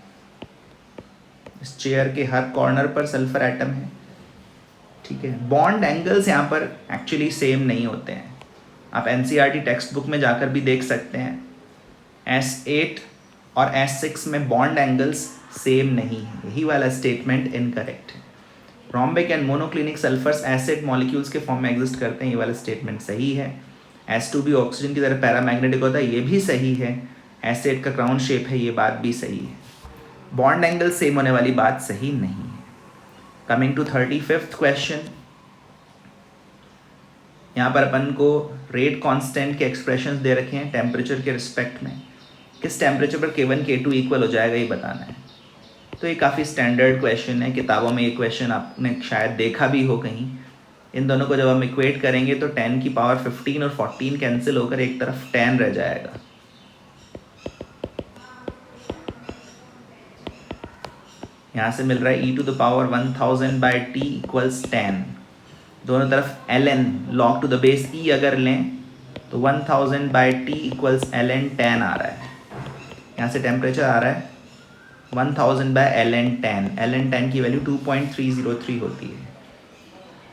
इस चेयर के हर कॉर्नर पर सल्फर एटम है, ठीक है। बॉन्ड एंगल्स यहाँ पर एक्चुअली सेम नहीं होते हैं, आप NCERT टेक्स्ट बुक में जाकर भी देख सकते हैं। S8 और S6 में बॉन्ड एंगल्स सेम नहीं है, यही वाला स्टेटमेंट इनकरेक्ट है। Rhombic and monoclinic sulphurs acid molecules के फॉर्म में एग्जिस्ट करते हैं, ये वाला स्टेटमेंट सही है। S2 भी ऑक्सीजन की तरह पैरामैग्नेटिक होता है, ये भी सही है। S8 का क्राउन शेप है, ये बात भी सही है। बॉन्ड एंगल सेम होने वाली बात सही नहीं है। कमिंग टू 35th क्वेश्चन, यहाँ पर अपन को रेट कांस्टेंट के एक्सप्रेशंस दे रखे हैं टेम्परेचर के रिस्पेक्ट में। किस टेम्परेचर पर K1 K2 इक्वल हो जाएगा ये बताना है। तो ये काफ़ी स्टैंडर्ड क्वेश्चन है, किताबों में ये क्वेश्चन आपने शायद देखा भी हो कहीं। इन दोनों को जब हम इक्वेट करेंगे तो 10 की पावर 15 और 14 कैंसिल होकर एक तरफ 10 रह जाएगा। यहाँ से मिल रहा है e to the power 1000/t equals 10। दोनों तरफ ln log to the base e अगर लें तो 1000/t इक्वल्स ln 10 आ रहा है। यहाँ से टेम्परेचर आ रहा है 1000/ln 10। ln 10 की वैल्यू 2.303 होती है।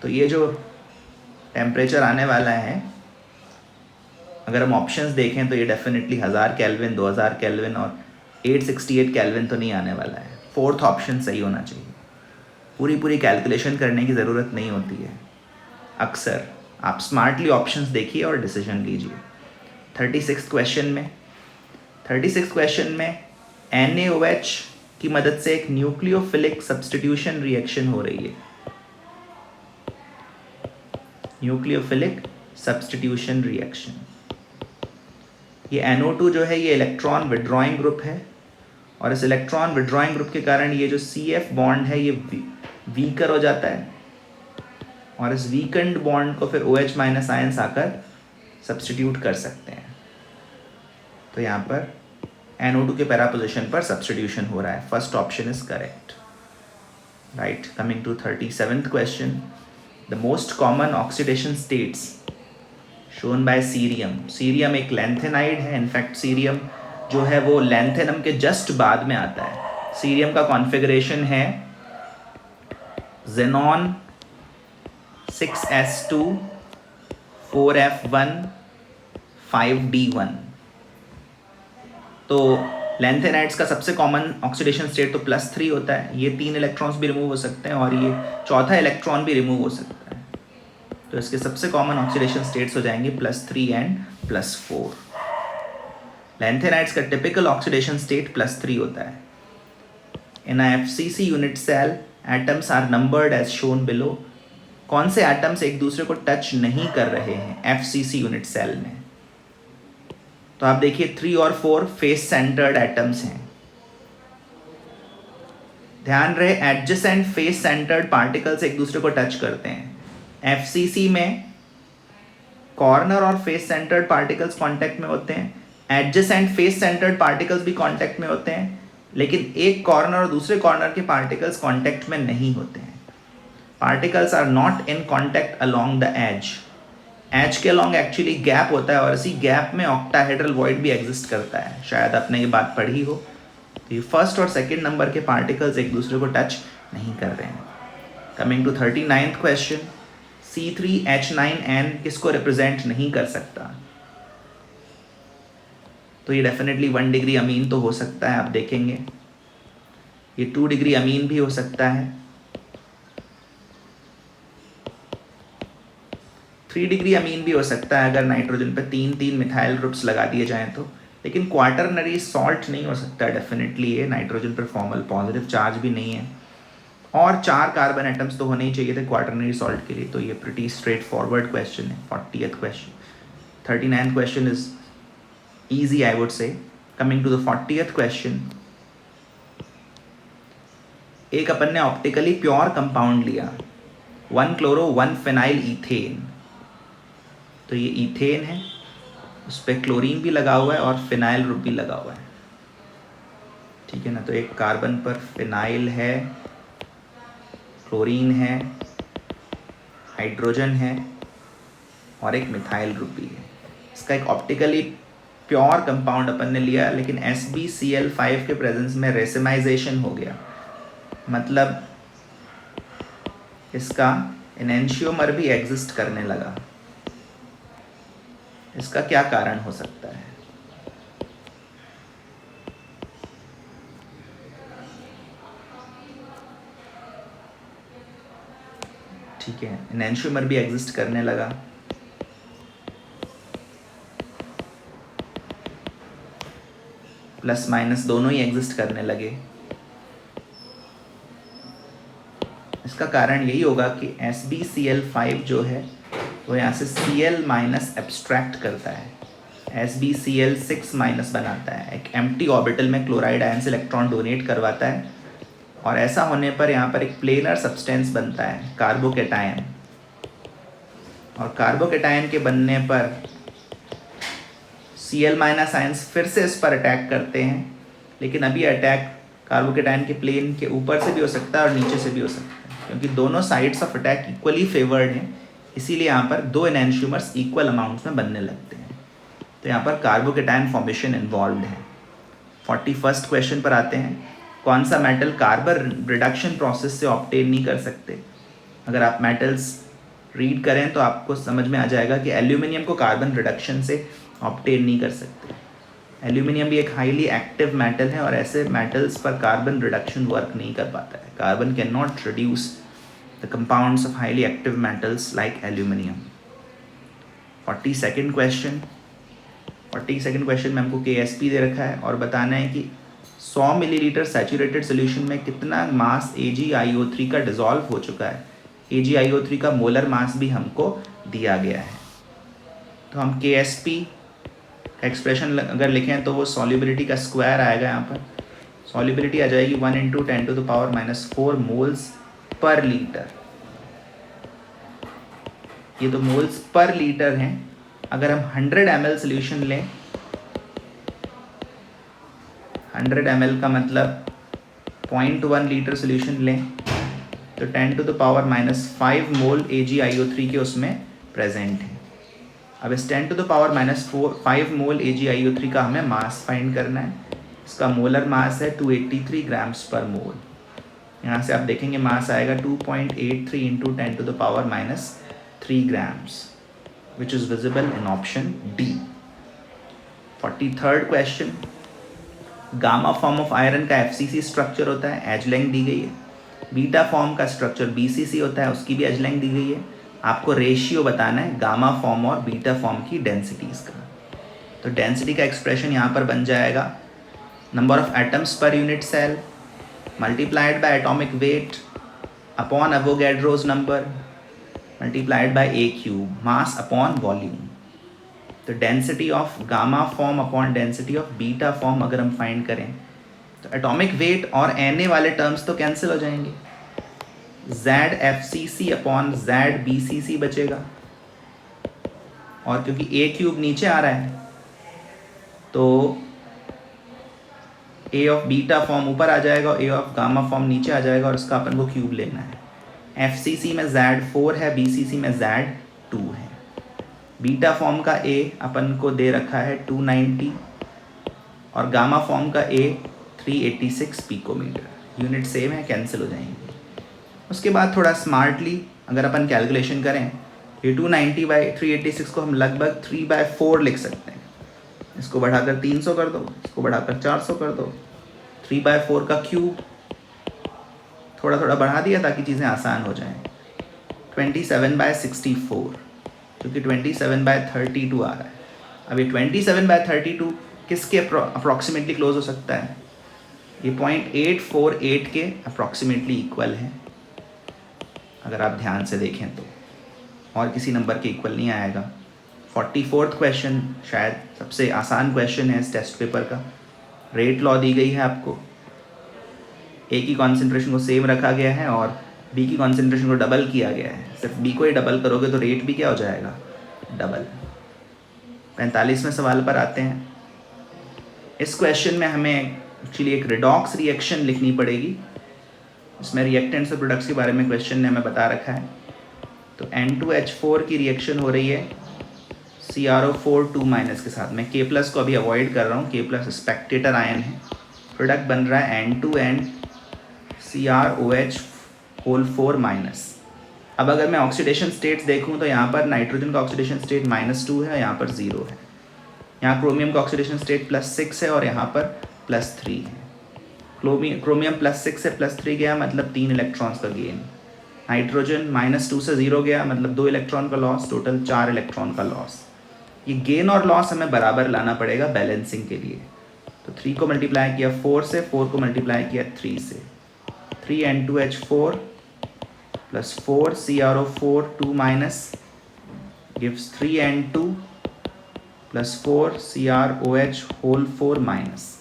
तो ये जो टेम्परेचर आने वाला है, अगर हम ऑप्शंस देखें तो ये डेफिनेटली 1000 केल्विन, 2000 केल्विन और 868 केल्विन तो नहीं आने वाला है। फोर्थ ऑप्शन सही होना चाहिए। पूरी कैलकुलेशन करने की ज़रूरत नहीं होती है, अक्सर आप स्मार्टली ऑप्शंस देखिए और डिसीजन लीजिए। 36th क्वेश्चन में NaOH की मदद से एक न्यूक्लियोफिलिक सब्स्टिट्यूशन रिएक्शन हो रही है। न्यूक्लियोफिलिक सब्स्टिट्यूशन रिएक्शन, ये NO2 जो है ये इलेक्ट्रॉन विड्रॉइंग ग्रुप है और इस इलेक्ट्रॉन विड्रॉइंग ग्रुप के कारण ये जो CF बॉन्ड है ये वीकर हो जाता है और इस वीकेंड बॉन्ड को फिर OH- आयंस आकर सब्स्टिट्यूट कर सकते हैं। तो यहाँ पर NO2 के पैरा पोजिशन पर सब्स्टिट्यूशन हो रहा है। First option is correct, right. Coming to 37th question, the most common oxidation states shown by cerium. Cerium एक लैंथेनाइड है, इनफैक्ट सीरियम जो है वो लैंथेनम के जस्ट बाद में आता है। सीरियम का कॉन्फ़िगरेशन है जेनॉन 6s2 4f1 5d1। तो लैंथेनाइड्स का सबसे कॉमन ऑक्सीडेशन स्टेट तो +3 होता है, ये 3 इलेक्ट्रॉन्स भी रिमूव हो सकते हैं और ये चौथा इलेक्ट्रॉन भी रिमूव हो सकता है। तो इसके सबसे कॉमन ऑक्सीडेशन स्टेट्स हो जाएंगे +3 एंड +4। लैंथेनाइड्स का टिपिकल ऑक्सीडेशन स्टेट +3 होता है। In FCC unit cell atoms are numbered as shown below. कौन से एटम्स एक दूसरे को टच नहीं कर रहे हैं FCC यूनिट सेल में? तो आप देखिए 3 और 4 फेस सेंटर्ड एटम्स हैं। ध्यान रहे एडजेसेंट फेस सेंटर्ड पार्टिकल्स एक दूसरे को टच करते हैं। FCC में कॉर्नर और फेस सेंटर्ड पार्टिकल्स कांटेक्ट में होते हैं, एडजेसेंट फेस सेंटर्ड पार्टिकल्स भी कांटेक्ट में होते हैं, लेकिन एक कॉर्नर और दूसरे कॉर्नर के पार्टिकल्स कांटेक्ट में नहीं होते हैं। Particles are not in contact along the edge. Edge के अलोंग एक्चुअली गैप होता है और इसी गैप में ऑक्टाहेड्रल वॉइड भी एग्जिस्ट करता है, शायद आपने ये बात पढ़ी हो। तो ये फर्स्ट और सेकंड नंबर के पार्टिकल्स एक दूसरे को टच नहीं कर रहे हैं। Coming to 39th question, C3H9N किसको रिप्रेजेंट नहीं कर सकता? तो ये डेफिनेटली 1 डिग्री अमीन तो हो सकता है, आप देखेंगे। ये 2 डिग्री अमीन भी हो सकता है, 3 डिग्री अमीन भी हो सकता है अगर नाइट्रोजन पे 3 मिथाइल ग्रुप्स लगा दिए जाएं तो। लेकिन क्वाटरनरी सॉल्ट नहीं हो सकता डेफिनेटली, ये नाइट्रोजन पर फॉर्मल पॉजिटिव चार्ज भी नहीं है और 4 कार्बन एटम्स तो होने ही चाहिए थे क्वाटरनरी सॉल्ट के लिए। तो ये प्रिटी स्ट्रेट फॉरवर्ड क्वेश्चन है। 40th question, 39th question is easy, I would say. Coming to the 40th question, एक अपन ने ऑप्टिकली प्योर कंपाउंड लिया 1-chloro-1-phenyl ईथेन, तो ये ईथेन है, उस पर क्लोरीन भी लगा हुआ है और फिनाइल ग्रुप भी लगा हुआ है, ठीक है ना। तो एक कार्बन पर फिनाइल है, क्लोरीन है, हाइड्रोजन है और एक मिथाइल ग्रुप भी है। इसका एक ऑप्टिकली प्योर कंपाउंड अपन ने लिया, लेकिन SbCl5 के प्रेजेंस में रेसिमाइजेशन हो गया, मतलब इसका एनेंशियोमर भी एग्जिस्ट करने लगा। इसका क्या कारण हो सकता है? ठीक है, एनेंशियोमर भी एग्जिस्ट करने लगा, प्लस माइनस दोनों ही एग्जिस्ट करने लगे। इसका कारण यही होगा कि SbCl5 जो है वो यहाँ से Cl माइनस एब्स्ट्रैक्ट करता है, SbCl6 माइनस बनाता है, एक एम्प्टी ऑर्बिटल में क्लोराइड आयन से इलेक्ट्रॉन डोनेट करवाता है, और ऐसा होने पर यहाँ पर एक प्लेनर सब्सटेंस बनता है कार्बोकेटायन, और कार्बोकेटायन के बनने पर Cl माइनस आयंस फिर से इस पर अटैक करते हैं, लेकिन अभी अटैक कार्बोकेटायन के प्लेन के ऊपर से भी हो सकता है और नीचे से भी हो सकता है, क्योंकि दोनों sides of attack equally favoured हैं, इसीलिए यहाँ पर दो एनेंशियोमर्स इक्वल अमाउंट्स में बनने लगते हैं। तो यहाँ पर कार्बोकेटायन फॉर्मेशन इन्वॉल्व है। 41st क्वेश्चन पर आते हैं, कौन सा मेटल कार्बन रिडक्शन प्रोसेस से ऑब्टेन नहीं कर सकते? अगर आप मेटल्स रीड करें तो आपको समझ में आ जाएगा कि एल्यूमिनियम को कार्बन रिडक्शन से ऑब्टेन नहीं कर सकते। एल्यूमिनियम भी एक हाईली एक्टिव मेटल है और ऐसे मेटल्स पर कार्बन रिडक्शन वर्क नहीं कर पाता है। Carbon can not reduce the compounds of highly active metals like aluminium. 42nd question में हमको KSP दे रखा है और बताना है कि 100 मिलीलीटर सैचुरेटेड सोल्यूशन में कितना मास AgIO3 का डिजॉल्व हो चुका है। AgIO3 का मोलर मास भी हमको दिया गया है। तो हम KSP का एक्सप्रेशन अगर लिखें तो वो सॉल्युबिलिटी का स्क्वायर आएगा। यहाँ पर सॉल्युबिलिटी आ जाएगी 1 × 10⁻⁻⁴ मोल्स पर लीटर। ये तो मोल्स पर लीटर हैं। अगर हम 100 ml सोल्यूशन लें, 100 ml का मतलब 0.1 लीटर सोल्यूशन लें, तो 10⁻⁻5 मोल AgIO3 के उसमें प्रेजेंट है। अब इस 10⁻⁻5 मोल AgIO3 का हमें मास फाइंड करना है। इसका मोलर मास है 283 ग्राम्स पर मोल। यहाँ से आप देखेंगे मास आएगा 2.83 × 10⁻³ grams, which is visible in option D. 43rd question, gamma form of iron का FCC स्ट्रक्चर होता है, एज लेंथ दी गई है। बीटा फॉर्म का स्ट्रक्चर BCC होता है, उसकी भी एज लेंथ दी गई है। आपको रेशियो बताना है गामा फॉर्म और बीटा फॉर्म की डेंसिटीज़ का। तो डेंसिटी का एक्सप्रेशन यहाँ पर बन जाएगा नंबर ऑफ एटम्स पर unit cell multiplied by atomic weight upon Avogadro's number multiplied by A³ mass upon volume. तो density of gamma form upon density of beta form अगर हम फाइंड करें तो एटॉमिक वेट और Na वाले terms तो cancel हो जाएंगे, ZFCC अपॉन ZBCC बचेगा, और क्योंकि A³ नीचे आ रहा है तो A ऑफ बीटा फॉर्म ऊपर आ जाएगा और A ऑफ गामा फॉर्म नीचे आ जाएगा, और इसका अपन को क्यूब लेना है। FCC में Z4 है, BCC में Z2 है। बीटा फॉर्म का A अपन को दे रखा है 290 और गामा फॉर्म का A 386 पिकोमीटर। यूनिट सेम है, कैंसिल हो जाएंगे। उसके बाद थोड़ा स्मार्टली अगर अपन कैलकुलेशन करें, ये 290/386 को हम लगभग 3/4 लिख सकते हैं। इसको बढ़ाकर 300 कर दो, इसको बढ़ाकर 400 कर दो, 3/4 का क्यूब। थोड़ा थोड़ा बढ़ा दिया ताकि चीज़ें आसान हो जाएं। 27/64, क्योंकि 27/32 आ रहा है। अब ये 27/32 किसके अप्रॉक्सीमेटली क्लोज हो सकता है? ये 0.848 के अप्रॉक्सीमेटली इक्वल है अगर आप ध्यान से देखें तो, और किसी नंबर के इक्वल नहीं आएगा। 44th क्वेश्चन शायद सबसे आसान क्वेश्चन है इस टेस्ट पेपर का। रेट लॉ दी गई है आपको, ए की कॉन्सेंट्रेशन को सेम रखा गया है और बी की कॉन्सेंट्रेशन को डबल किया गया है। सिर्फ बी को ही डबल करोगे तो रेट भी क्या हो जाएगा, डबल। 45वें सवाल पर आते हैं। इस क्वेश्चन में हमें एक्चुअली एक रिडॉक्स रिएक्शन लिखनी पड़ेगी। इसमें रिएक्टेंट्स और प्रोडक्ट्स के बारे में क्वेश्चन ने हमें बता रखा है। तो N2H4 की रिएक्शन हो रही है CrO4 2- के साथ। मैं K+ को अभी अवॉइड कर रहा हूँ, K+ स्पेक्टेटर आयन है। प्रोडक्ट बन रहा है N2NCrOH4-। अब अगर मैं ऑक्सीडेशन स्टेट्स देखूँ तो यहाँ पर नाइट्रोजन का ऑक्सीडेशन स्टेट -2 है, यहाँ पर 0 है। यहाँ क्रोमियम का ऑक्सीडेशन स्टेट +6 है और यहाँ पर +3 है। क्रोमियम +6 से +3 गया मतलब 3 इलेक्ट्रॉन्स का गेन। नाइट्रोजन -2 से 0 गया मतलब 2 इलेक्ट्रॉन का लॉस, टोटल 4 इलेक्ट्रॉन का लॉस। ये गेन और लॉस हमें बराबर लाना पड़ेगा बैलेंसिंग के लिए। तो 3 को मल्टीप्लाई किया 4 से, 4 को मल्टीप्लाई किया 3 से। 3N2H4 + 4 CrO4 2- gives 3N2 + 4 CrOH4-।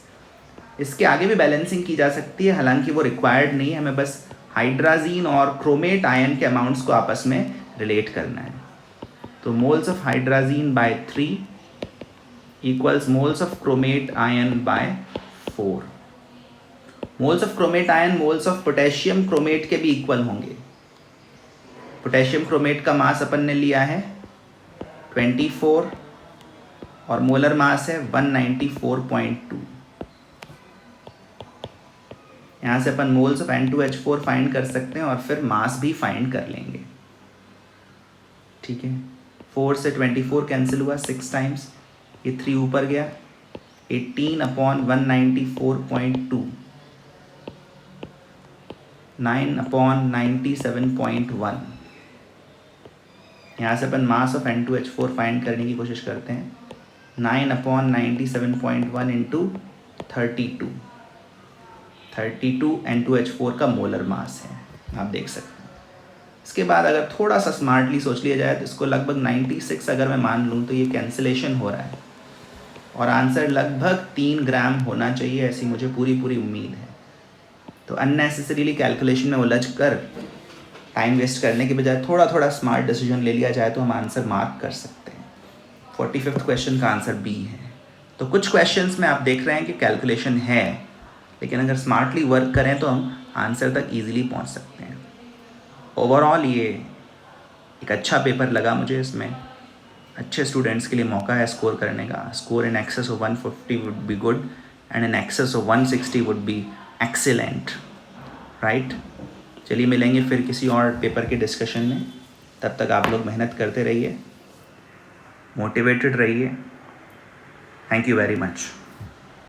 इसके आगे भी बैलेंसिंग की जा सकती है, हालांकि वो रिक्वायर्ड नहीं है। हमें बस हाइड्राजीन और क्रोमेट आयन के अमाउंट्स को आपस में रिलेट करना है। तो moles of hydrazine by 3 equals moles of chromate ion by 4। Moles of chromate ion moles of potassium chromate के भी इक्वल होंगे। पोटेशियम क्रोमेट का मास अपन ने लिया है 24 और मोलर मास है 194.2। यहाँ से अपन मोल्स ऑफ N2H4 फाइंड कर सकते हैं और फिर मास भी फाइंड कर लेंगे। ठीक है, 4 से 24 कैंसिल हुआ 6 टाइम्स, ये 3 ऊपर गया 18/194.2 9/97.1। यहाँ से अपन मास ऑफ N2H4 फाइंड करने की कोशिश करते हैं। 9/97.1 इंटू 32 N2H4 का मोलर मास है, आप देख सकते हैं। इसके बाद अगर थोड़ा सा स्मार्टली सोच लिया जाए तो इसको लगभग 96 अगर मैं मान लूँ तो ये कैंसिलेशन हो रहा है और आंसर लगभग 3 ग्राम होना चाहिए, ऐसी मुझे पूरी उम्मीद है। तो अननेसेसरीली कैलकुलेशन में उलझ कर टाइम वेस्ट करने के बजाय थोड़ा स्मार्ट डिसीजन ले लिया जाए तो हम आंसर मार्क कर सकते हैं। 45th क्वेश्चन का आंसर बी है। तो कुछ क्वेश्चंस में आप देख रहे हैं कि कैलकुलेशन है, लेकिन अगर स्मार्टली वर्क करें तो हम आंसर तक ईजिली पहुंच सकते हैं। ओवरऑल ये एक अच्छा पेपर लगा मुझे। इसमें अच्छे स्टूडेंट्स के लिए मौका है स्कोर करने का। Score in excess of 150 would be good and in excess of 160 would be excellent, right. चलिए मिलेंगे फिर किसी और पेपर के डिस्कशन में। तब तक आप लोग मेहनत करते रहिए, मोटिवेटेड रहिए। Thank you very much.